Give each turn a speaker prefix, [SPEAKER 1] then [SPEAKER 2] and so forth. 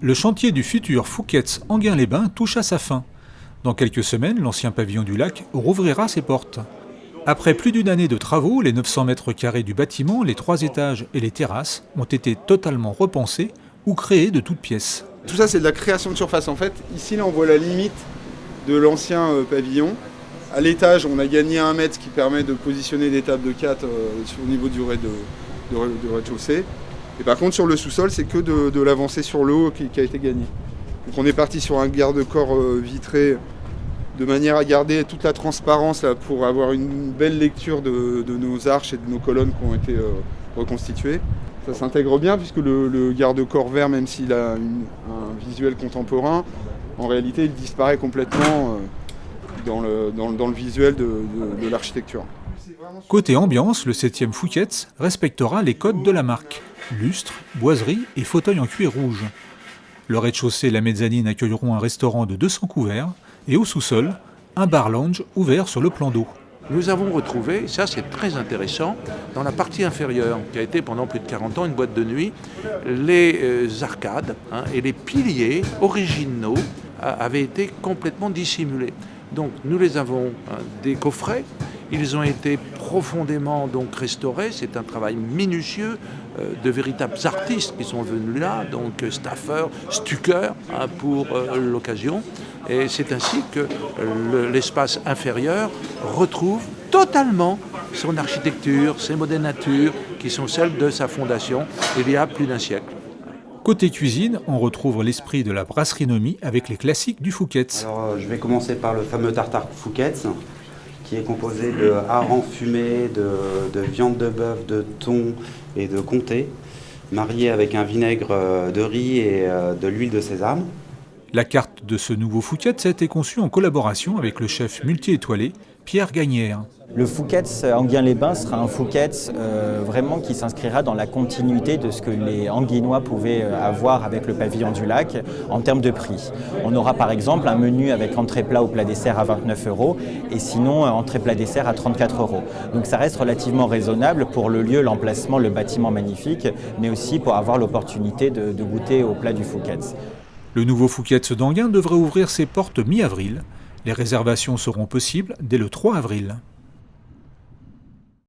[SPEAKER 1] Le chantier du futur Fouquet's Enghien-les-Bains touche à sa fin. Dans quelques semaines, l'ancien pavillon du lac rouvrira ses portes. Après plus d'une année de travaux, les 900 mètres carrés du bâtiment, les 3 étages et les terrasses ont été totalement repensés ou créés de toutes pièces.
[SPEAKER 2] Tout ça, c'est de la création de surface. En fait, ici, là, on voit la limite de l'ancien pavillon. À l'étage, on a gagné 1 mètre, ce qui permet de positionner des tables de 4 au niveau du rez-de-chaussée. Et par contre, sur le sous-sol, c'est que de l'avancée sur le haut qui a été gagnée. Donc on est parti sur un garde-corps vitré de manière à garder toute la transparence là, pour avoir une belle lecture de nos arches et de nos colonnes qui ont été reconstituées. Ça s'intègre bien puisque le garde-corps vert, même s'il a un visuel contemporain, en réalité il disparaît complètement dans le visuel de l'architecture.
[SPEAKER 1] Côté ambiance, le 7e Fouquet's respectera les codes de la marque. Lustres, boiseries et fauteuils en cuir rouge. Le rez-de-chaussée et la mezzanine accueilleront un restaurant de 200 couverts et au sous-sol, un bar-lounge ouvert sur le plan d'eau.
[SPEAKER 3] Nous avons retrouvé, ça c'est très intéressant, dans la partie inférieure, qui a été pendant plus de 40 ans une boîte de nuit, les arcades et les piliers originaux avaient été complètement dissimulés. Donc nous les avons décoffrés, ils ont été profondément donc restaurés, c'est un travail minutieux de véritables artistes qui sont venus là, donc staffeurs, stuckeurs pour l'occasion. Et c'est ainsi que l'espace inférieur retrouve totalement son architecture, ses modénatures qui sont celles de sa fondation il y a plus d'un siècle.
[SPEAKER 1] Côté cuisine, on retrouve l'esprit de la brasserie-nomie avec les classiques du Fouquet's.
[SPEAKER 4] Alors, je vais commencer par le fameux tartare Fouquet's, qui est composé de harengs fumés, de viande de bœuf, de thon et de comté, marié avec un vinaigre de riz et de l'huile de sésame.
[SPEAKER 1] La carte de ce nouveau Fouquet's a été conçue en collaboration avec le chef multi-étoilé Pierre Gagnère.
[SPEAKER 5] Le Fouquet's Enghien-les-Bains sera un Fouquet's vraiment qui s'inscrira dans la continuité de ce que les Anguinois pouvaient avoir avec le pavillon du lac en termes de prix. On aura par exemple un menu avec entrée plat ou plat dessert à 29 € et sinon entrée plat dessert à 34 €. Donc ça reste relativement raisonnable pour le lieu, l'emplacement, le bâtiment magnifique, mais aussi pour avoir l'opportunité de goûter au plat du Fouquet's.
[SPEAKER 1] Le nouveau Fouquet's d'Enghien devrait ouvrir ses portes mi-avril. Les réservations seront possibles dès le 3 avril.